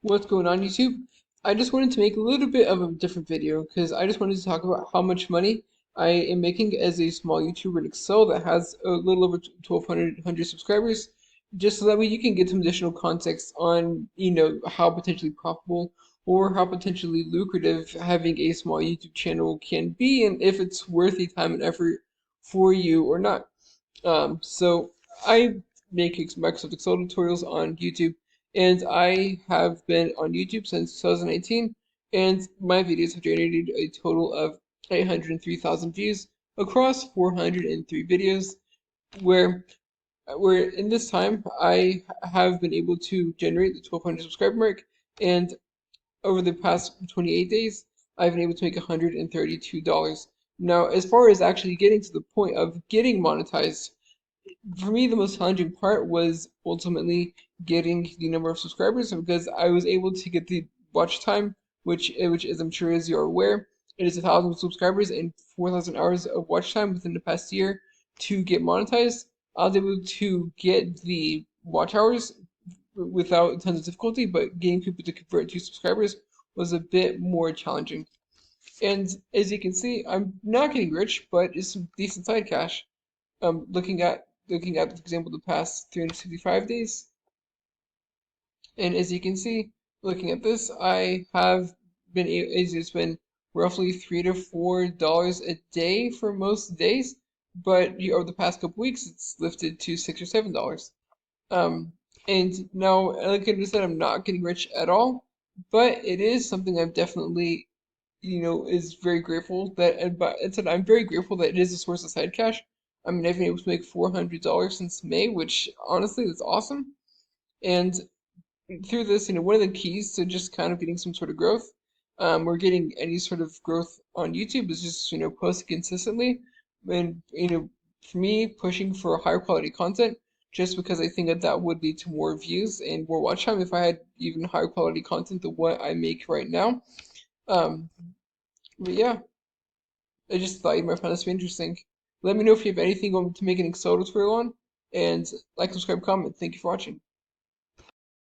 What's going on, YouTube? I just wanted to make a little bit of a different video because I just wanted to talk about how much money I am making as a small YouTuber in Excel that has a little over 1,200 subscribers, just so that way you can get some additional context on, how potentially profitable or how potentially lucrative having a small YouTube channel can be and if it's worth the time and effort for you or not. So I make Microsoft Excel tutorials on YouTube, and I have been on YouTube since 2018, and my videos have generated a total of 803,000 views across 403 videos, where in this time I have been able to generate the 1,200 subscriber mark, and over the past 28 days, I've been able to make $132. Now, as far as actually getting to the point of getting monetized, for me, the most challenging part was ultimately getting the number of subscribers because I was able to get the watch time, which is I'm sure as you're aware, it is 1,000 subscribers and 4,000 hours of watch time within the past year to get monetized. I was able to get the watch hours without tons of difficulty, but getting people to convert to subscribers was a bit more challenging. And as you can see, I'm not getting rich, but it's some decent side cash. Looking at, for example, the past 365 days, and as you can see, looking at this, I have been able to spend roughly $3 to $4 a day for most days, but over the past couple weeks, it's lifted to $6 or $7. Um, and now, like I said, I'm not getting rich at all, but it is something I've definitely, is very grateful that, but it said I'm very grateful that it is a source of side cash. I mean, I've been able to make $400 since May, which honestly, that's awesome. And through this, one of the keys to just kind of getting some sort of growth, or getting any sort of growth on YouTube is just, posting consistently. And, for me, pushing for higher quality content, just because I think that that would lead to more views and more watch time if I had even higher quality content than what I make right now. Um, but yeah, I just thought you might find this interesting. Let me know if you have anything to make an Excel tutorial on, and like, subscribe, comment. Thank you for watching.